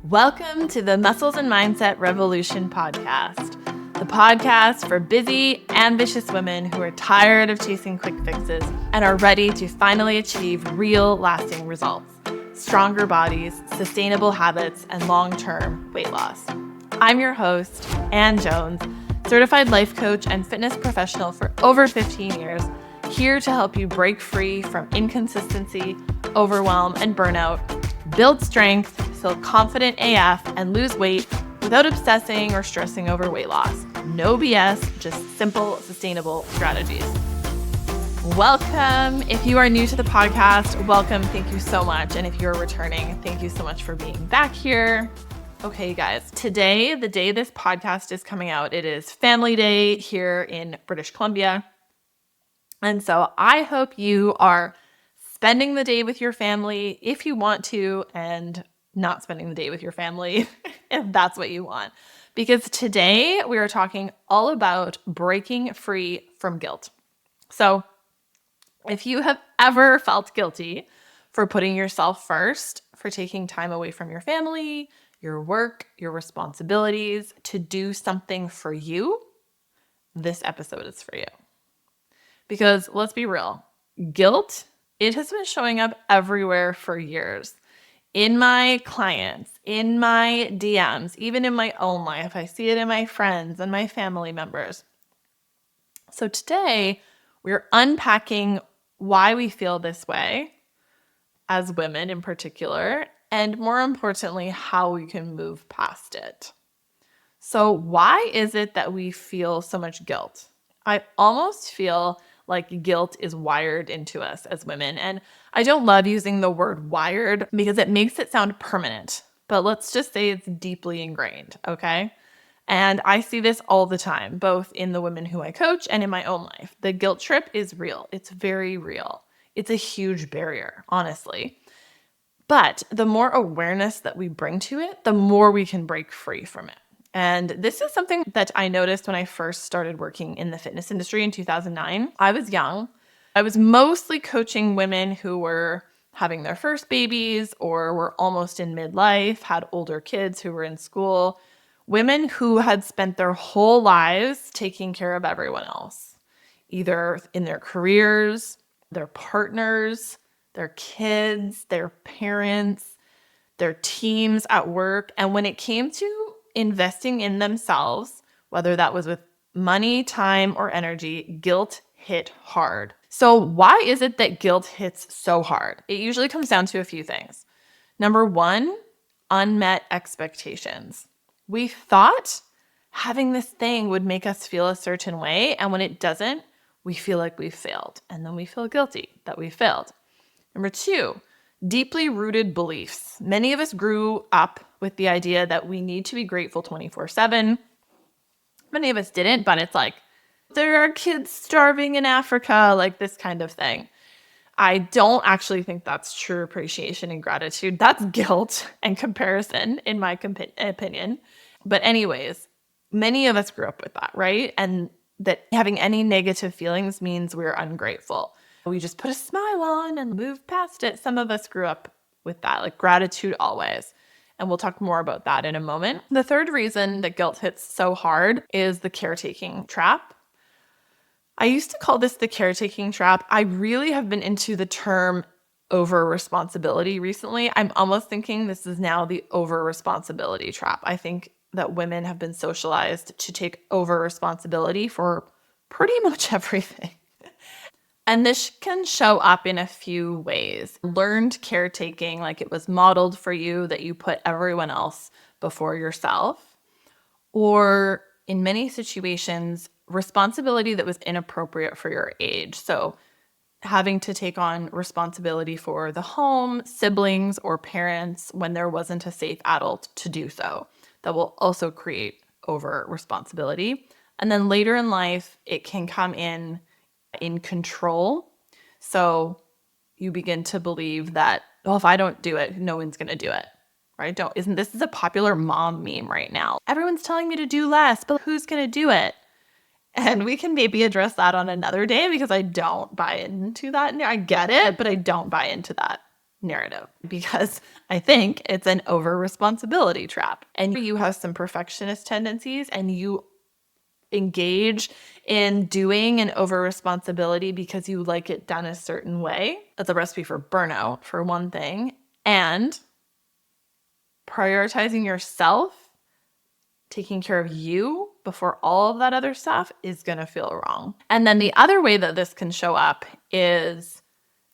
Welcome to the Muscles and Mindset Revolution podcast, the podcast for busy, ambitious women who are tired of chasing quick fixes and are ready to finally achieve real, lasting results, stronger bodies, sustainable habits, and long-term weight loss. I'm your host, Ann Jones, certified life coach and fitness professional for over 15 years, here to help you break free from inconsistency, overwhelm, and burnout, build strength, feel confident AF, and lose weight without obsessing or stressing over weight loss. No BS, just simple, sustainable strategies. Welcome. If you are new to the podcast, welcome. Thank you so much. And if you're returning, thank you so much for being back here. Okay, guys, today, the day this podcast is coming out, it is Family Day here in British Columbia. And so I hope you are spending the day with your family if you want to, and not spending the day with your family if that's what you want. Because today we are talking all about breaking free from guilt. So if you have ever felt guilty for putting yourself first, for taking time away from your family, your work, your responsibilities to do something for you, this episode is for you. Because let's be real, guilt, it has been showing up everywhere for years. In my clients, in my DMs, even in my own life. I see it in my friends and my family members. So today, we're unpacking why we feel this way as women in particular, and more importantly, how we can move past it. So why is it that we feel so much guilt? I almost feel like guilt is wired into us as women. And I don't love using the word wired because it makes it sound permanent. But let's just say it's deeply ingrained, okay? And I see this all the time, both in the women who I coach and in my own life. The guilt trip is real. It's very real. It's a huge barrier, honestly. But the more awareness that we bring to it, the more we can break free from it. And this is something that I noticed when I first started working in the fitness industry in 2009. I was young. I was mostly coaching women who were having their first babies or were almost in midlife, had older kids who were in school, women who had spent their whole lives taking care of everyone else, either in their careers, their partners, their kids, their parents, their teams at work. And when it came to investing in themselves, whether that was with money, time, or energy, guilt hit hard. So why is it that guilt hits so hard? It usually comes down to a few things. Number one, unmet expectations. We thought having this thing would make us feel a certain way, and when it doesn't, we feel like we've failed, and then we feel guilty that we failed. Number two, deeply rooted beliefs. Many of us grew up with the idea that we need to be grateful 24/7. Many of us didn't, but it's like, there are kids starving in Africa, like this kind of thing. I don't actually think that's true appreciation and gratitude. That's guilt and comparison, in my opinion. But anyways, many of us grew up with that, right? And that having any negative feelings means we're ungrateful. We just put a smile on and move past it. Some of us grew up with that, like gratitude always. And we'll talk more about that in a moment. The third reason that guilt hits so hard is the caretaking trap. I used to call this the caretaking trap. I really have been into the term over responsibility recently. I'm almost thinking this is now the over responsibility trap. I think that women have been socialized to take over responsibility for pretty much everything. And this can show up in a few ways. Learned caretaking, like it was modeled for you that you put everyone else before yourself. Or in many situations, responsibility that was inappropriate for your age. So having to take on responsibility for the home, siblings, or parents when there wasn't a safe adult to do so. That will also create over responsibility. And then later in life, it can come in control. So you begin to believe that, oh, if I don't do it, no one's going to do it, right? This is a popular mom meme right now. Everyone's telling me to do less, but who's going to do it? And we can maybe address that on another day because I don't buy into that. I get it, but I don't buy into that. narrative because I think it's an over responsibility trap. And you have some perfectionist tendencies and you engage in doing an over responsibility because you like it done a certain way. That's a recipe for burnout, for one thing. And prioritizing yourself, taking care of you before all of that other stuff is going to feel wrong. And then the other way that this can show up is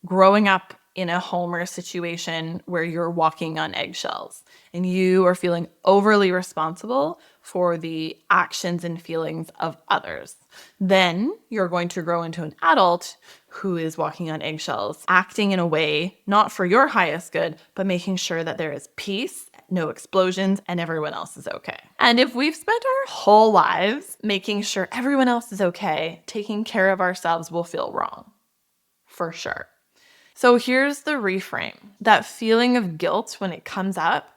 growing up in a home or a situation where you're walking on eggshells and you are feeling overly responsible for the actions and feelings of others. Then you're going to grow into an adult who is walking on eggshells, acting in a way not for your highest good, but making sure that there is peace, no explosions, and everyone else is okay. And if we've spent our whole lives making sure everyone else is okay, taking care of ourselves will feel wrong, for sure. So here's the reframe. That feeling of guilt when it comes up,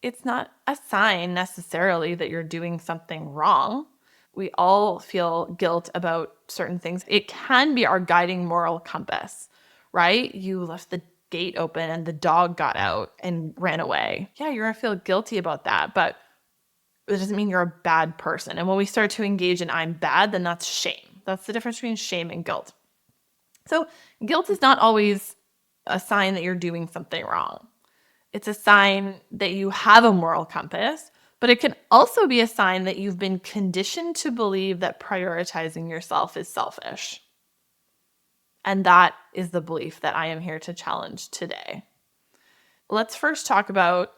it's not a sign necessarily that you're doing something wrong. We all feel guilt about certain things. It can be our guiding moral compass, right? You left the gate open and the dog got out and ran away. Yeah, you're gonna feel guilty about that, but it doesn't mean you're a bad person. And when we start to engage in I'm bad, then that's shame. That's the difference between shame and guilt. So guilt is not always a sign that you're doing something wrong. It's a sign that you have a moral compass, but it can also be a sign that you've been conditioned to believe that prioritizing yourself is selfish. And that is the belief that I am here to challenge today. Let's first talk about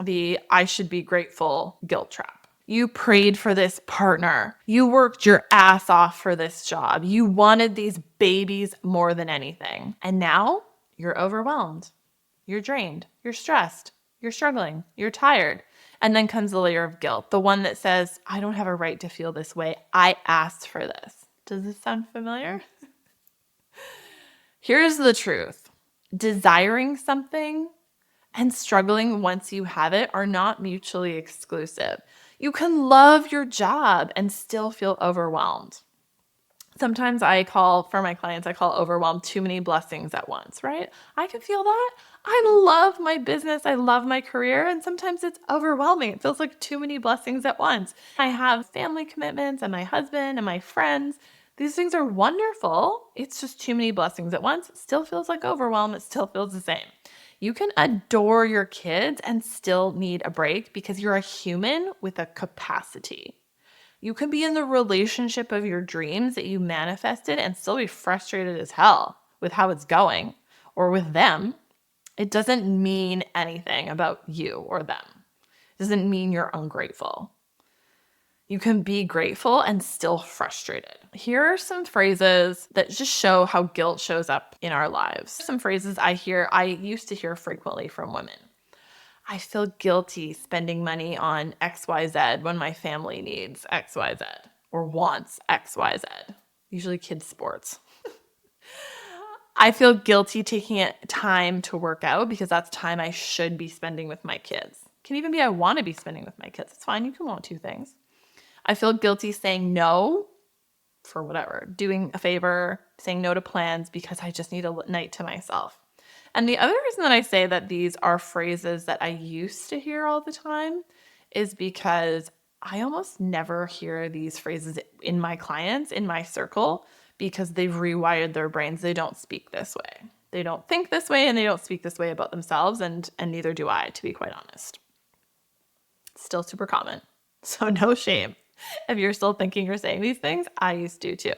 the I should be grateful guilt trap. You prayed for this partner. You worked your ass off for this job. You wanted these babies more than anything. And now you're overwhelmed. You're drained. You're stressed. You're struggling. You're tired. And then comes the layer of guilt, the one that says, I don't have a right to feel this way. I asked for this. Does this sound familiar? Here's the truth. Desiring something and struggling once you have it are not mutually exclusive. You can love your job and still feel overwhelmed. Sometimes for my clients, I call overwhelmed too many blessings at once, right? I can feel that. I love my business. I love my career. And sometimes it's overwhelming. It feels like too many blessings at once. I have family commitments and my husband and my friends. These things are wonderful. It's just too many blessings at once. It still feels like overwhelm. It still feels the same. You can adore your kids and still need a break because you're a human with a capacity. You can be in the relationship of your dreams that you manifested and still be frustrated as hell with how it's going or with them. It doesn't mean anything about you or them. It doesn't mean you're ungrateful. You can be grateful and still frustrated. Here are some phrases that just show how guilt shows up in our lives. Some phrases I used to hear frequently from women. I feel guilty spending money on XYZ when my family needs XYZ or wants XYZ, usually kids' sports. I feel guilty taking time to work out because that's time I should be spending with my kids. It can even be I want to be spending with my kids. It's fine. You can want two things. I feel guilty saying no for whatever, doing a favor, saying no to plans because I just need a night to myself. And the other reason that I say that these are phrases that I used to hear all the time is because I almost never hear these phrases in my clients, in my circle, because they've rewired their brains. They don't speak this way. They don't think this way and they don't speak this way about themselves, and neither do I, to be quite honest. It's still super common. So no shame. If you're still thinking or saying these things, I used to too.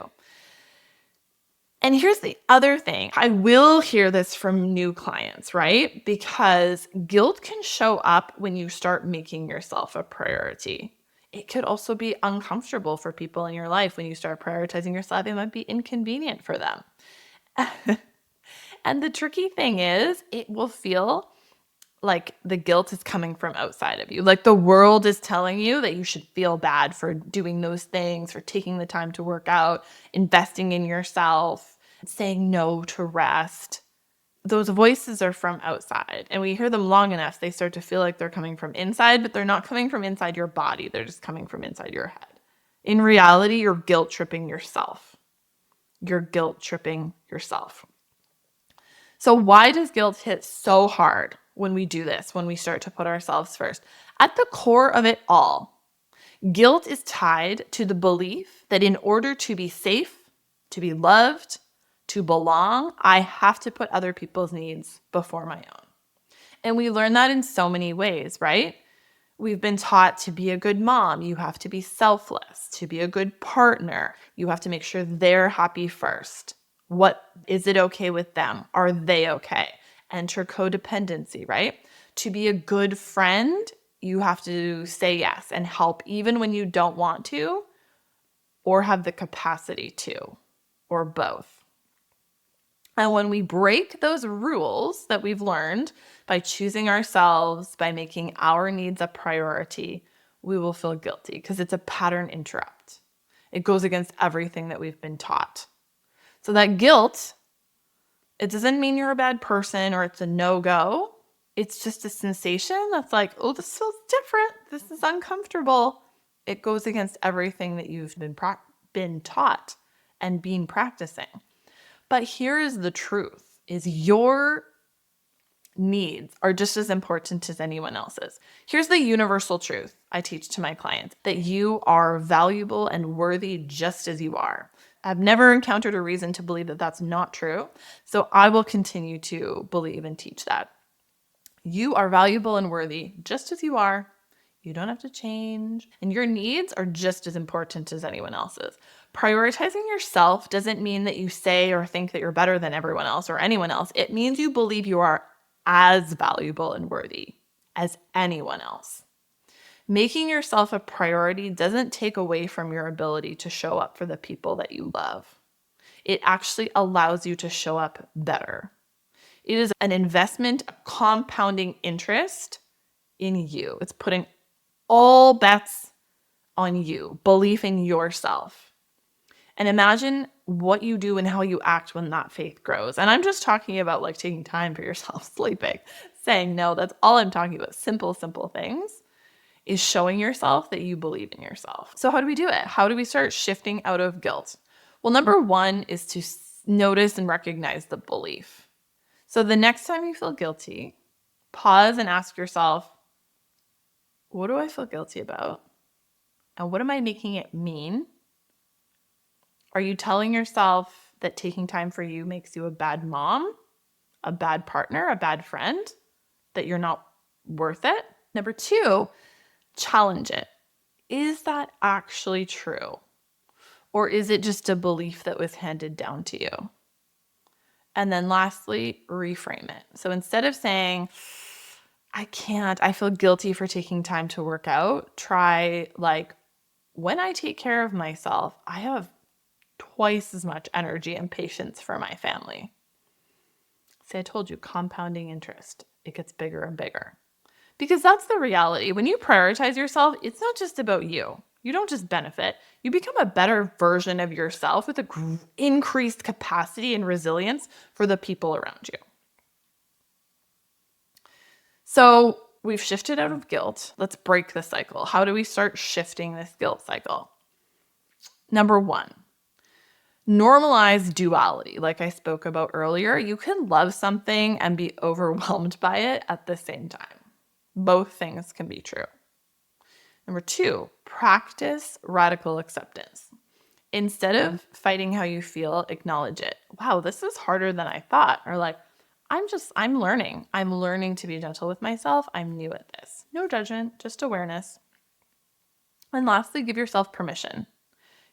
And here's the other thing. I will hear this from new clients, right? Because guilt can show up when you start making yourself a priority. It could also be uncomfortable for people in your life when you start prioritizing yourself. It might be inconvenient for them. And the tricky thing is, it will feel like the guilt is coming from outside of you. Like the world is telling you that you should feel bad for doing those things, for taking the time to work out, investing in yourself, saying no to rest. Those voices are from outside, and we hear them long enough, they start to feel like they're coming from inside, but they're not coming from inside your body. They're just coming from inside your head. In reality, you're guilt tripping yourself. You're guilt tripping yourself. So why does guilt hit so hard when we do this, when we start to put ourselves first? At the core of it all, guilt is tied to the belief that in order to be safe, to be loved, to belong, I have to put other people's needs before my own. And we learn that in so many ways, right? We've been taught to be a good mom, you have to be selfless. To be a good partner, you have to make sure they're happy first. What is it okay with them? Are they okay? Enter codependency, right? To be a good friend, you have to say yes and help even when you don't want to or have the capacity to, or both. And when we break those rules that we've learned by choosing ourselves, by making our needs a priority, we will feel guilty because it's a pattern interrupt. It goes against everything that we've been taught. So that guilt, it doesn't mean you're a bad person or it's a no-go. It's just a sensation that's like, oh, this feels different. This is uncomfortable. It goes against everything that you've been taught and been practicing. But here is the truth, is your needs are just as important as anyone else's. Here's the universal truth I teach to my clients, that you are valuable and worthy just as you are. I've never encountered a reason to believe that that's not true. So I will continue to believe and teach that. You are valuable and worthy just as you are. You don't have to change. And your needs are just as important as anyone else's. Prioritizing yourself doesn't mean that you say or think that you're better than everyone else or anyone else. It means you believe you are as valuable and worthy as anyone else. Making yourself a priority doesn't take away from your ability to show up for the people that you love. It actually allows you to show up better. It is an investment, a compounding interest in you. It's putting all bets on you, belief in yourself. And imagine what you do and how you act when that faith grows. And I'm just talking about like taking time for yourself, sleeping, saying no. That's all I'm talking about. Simple things is showing yourself that you believe in yourself. So how do we do it? How do we start shifting out of guilt? Well, number one is to notice and recognize the belief. So the next time you feel guilty, pause and ask yourself, what do I feel guilty about? And what am I making it mean? Are you telling yourself that taking time for you makes you a bad mom, a bad partner, a bad friend, that you're not worth it? Number two, challenge it. Is that actually true? Or is it just a belief that was handed down to you? And then lastly, reframe it. So instead of saying, I feel guilty for taking time to work out, try like, when I take care of myself, I have twice as much energy and patience for my family. See, I told you, compounding interest. It gets bigger and bigger. Because that's the reality. When you prioritize yourself, it's not just about you. You don't just benefit. You become a better version of yourself with an increased capacity and resilience for the people around you. So we've shifted out of guilt. Let's break the cycle. How do we start shifting this guilt cycle? Number one, normalize duality. Like I spoke about earlier, you can love something and be overwhelmed by it at the same time. Both things can be true. Number two, practice radical acceptance. Instead of fighting how you feel, acknowledge it. Wow, this is harder than I thought. Or like, I'm learning. I'm learning to be gentle with myself. I'm new at this. No judgment, just awareness. And lastly, give yourself permission.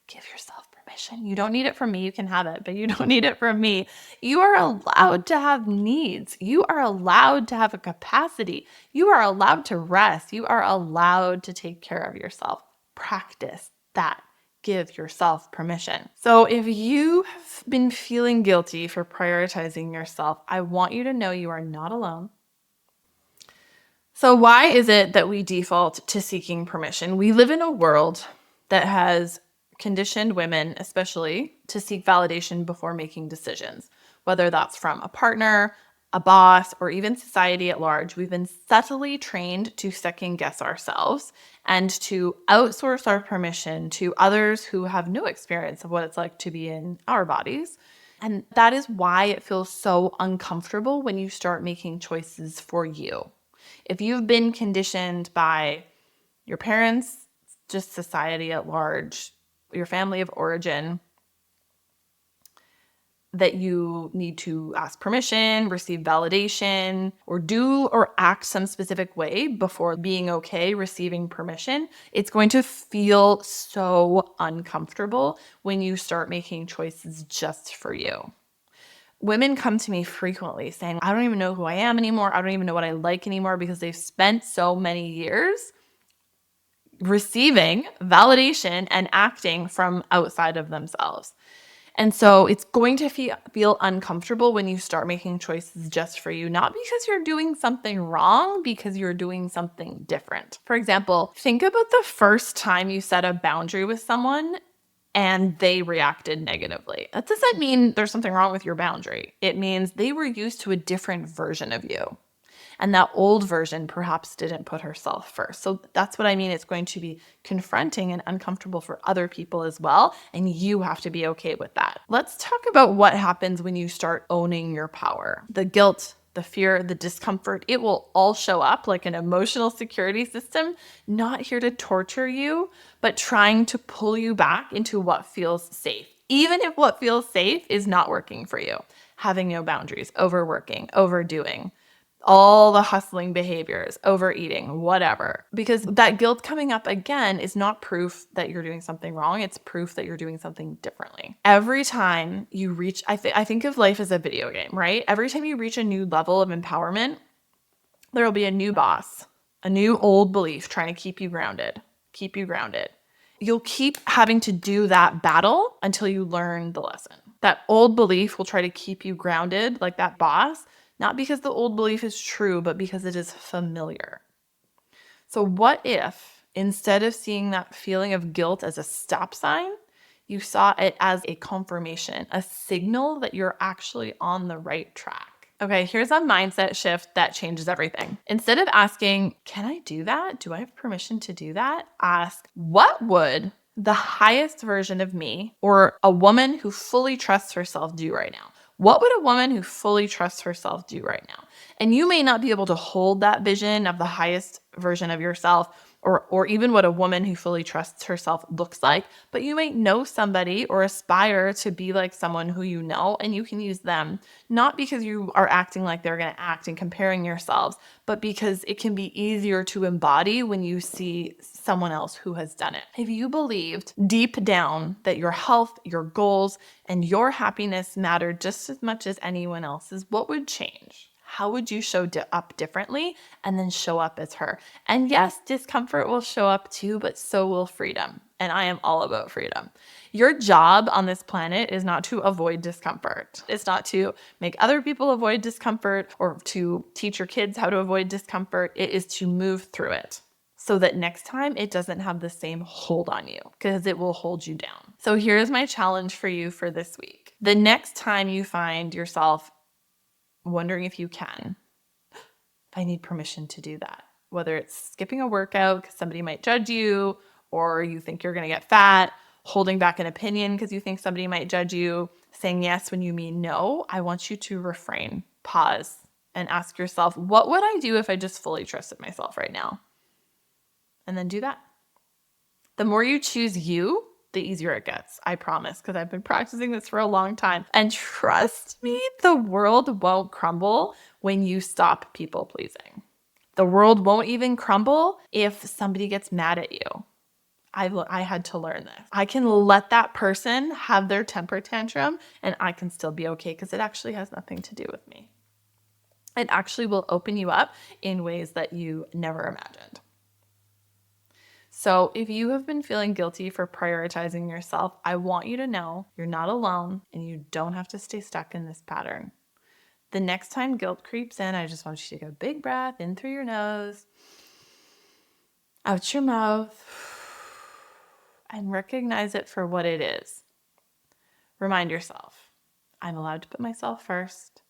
Give yourself permission. You don't need it from me. You can have it, but you don't need it from me. You are allowed to have needs. You are allowed to have a capacity. You are allowed to rest. You are allowed to take care of yourself. Practice that. Give yourself permission. So if you have been feeling guilty for prioritizing yourself, I want you to know you are not alone. So why is it that we default to seeking permission? We live in a world that has conditioned women, especially, to seek validation before making decisions, whether that's from a partner, a boss, or even society at large. We've been subtly trained to second guess ourselves and to outsource our permission to others who have no experience of what it's like to be in our bodies And that is why it feels so uncomfortable when you start making choices for you. If you've been conditioned by your parents, just society at large, your family of origin, that you need to ask permission, receive validation, or do or act some specific way before being okay receiving permission, it's going to feel so uncomfortable when you start making choices just for you. Women come to me frequently saying, I don't even know who I am anymore. I don't even know what I like anymore, because they've spent so many years receiving validation and acting from outside of themselves. And so it's going to feel uncomfortable when you start making choices just for you, not because you're doing something wrong, because you're doing something different. For example, think about the first time you set a boundary with someone and they reacted negatively. That doesn't mean there's something wrong with your boundary. It means they were used to a different version of you. And that old version perhaps didn't put herself first. So that's what I mean. It's going to be confronting and uncomfortable for other people as well. And you have to be okay with that. Let's talk about what happens when you start owning your power. The guilt, the fear, the discomfort, it will all show up like an emotional security system, not here to torture you, but trying to pull you back into what feels safe. Even if what feels safe is not working for you. Having no boundaries, overworking, overdoing, all the hustling behaviors, overeating, whatever. Because that guilt coming up again is not proof that you're doing something wrong. It's proof that you're doing something differently. Every time you reach, I think of life as a video game, right? Every time you reach a new level of empowerment, there will be a new boss, a new old belief trying to keep you grounded, keep you grounded. You'll keep having to do that battle until you learn the lesson. That old belief will try to keep you grounded like that boss, not because the old belief is true, but because it is familiar. So what if instead of seeing that feeling of guilt as a stop sign, you saw it as a confirmation, a signal that you're actually on the right track? Okay, here's a mindset shift that changes everything. Instead of asking, can I do that? Do I have permission to do that? Ask, what would the highest version of me or a woman who fully trusts herself do right now? What would a woman who fully trusts herself do right now? And you may not be able to hold that vision of the highest version of yourself, or even what a woman who fully trusts herself looks like, but you might know somebody or aspire to be like someone who you know, and you can use them, not because you are acting like they're going to act and comparing yourselves, but because it can be easier to embody when you see someone else who has done it. If you believed deep down that your health, your goals, and your happiness matter just as much as anyone else's, what would change? How would you show up differently and then show up as her? And yes, discomfort will show up too, but so will freedom. And I am all about freedom. Your job on this planet is not to avoid discomfort. It's not to make other people avoid discomfort or to teach your kids how to avoid discomfort. It is to move through it so that next time it doesn't have the same hold on you, because it will hold you down. So here's my challenge for you for this week. The next time you find yourself wondering if you can, I need permission to do that. Whether it's skipping a workout because somebody might judge you, or you think you're going to get fat, holding back an opinion because you think somebody might judge you, saying yes when you mean no, I want you to refrain, pause, and ask yourself, what would I do if I just fully trusted myself right now? And then do that. The more you choose you, the easier it gets. I promise, because I've been practicing this for a long time. And trust me, the world won't crumble when you stop people pleasing. The world won't even crumble if somebody gets mad at you. I had to learn this. I can let that person have their temper tantrum and I can still be okay, because it actually has nothing to do with me. It actually will open you up in ways that you never imagined. So if you have been feeling guilty for prioritizing yourself, I want you to know you're not alone and you don't have to stay stuck in this pattern. The next time guilt creeps in, I just want you to take a big breath in through your nose, out your mouth, and recognize it for what it is. Remind yourself, I'm allowed to put myself first.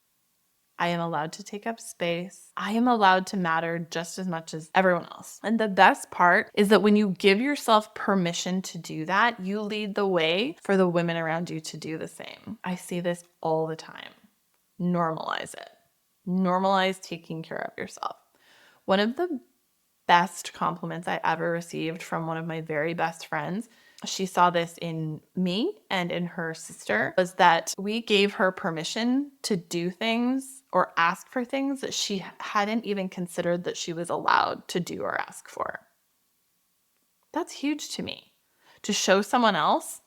I am allowed to take up space. I am allowed to matter just as much as everyone else. And the best part is that when you give yourself permission to do that, you lead the way for the women around you to do the same. I see this all the time. Normalize it. Normalize taking care of yourself. One of the best compliments I ever received from one of my very best friends, she saw this in me and in her sister, was that we gave her permission to do things or ask for things that she hadn't even considered that she was allowed to do or ask for. That's huge to me. To show someone else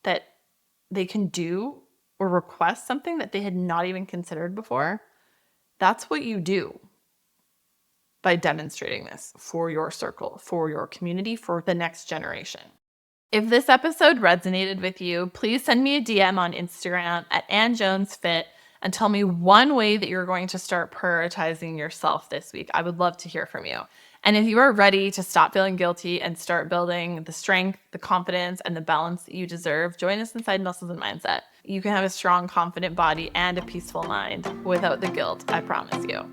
that they can do or request something that they had not even considered before, that's what you do by demonstrating this for your circle, for your community, for the next generation. If this episode resonated with you, please send me a DM on Instagram at AnnJonesFit and tell me one way that you're going to start prioritizing yourself this week. I would love to hear from you. And if you are ready to stop feeling guilty and start building the strength, the confidence, and the balance that you deserve, join us inside Muscles and Mindset. You can have a strong, confident body and a peaceful mind without the guilt, I promise you.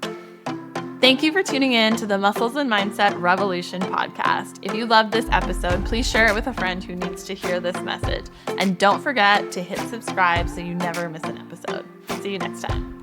Thank you for tuning in to the Muscles and Mindset Revolution podcast. If you loved this episode, please share it with a friend who needs to hear this message. And don't forget to hit subscribe so you never miss an episode. See you next time.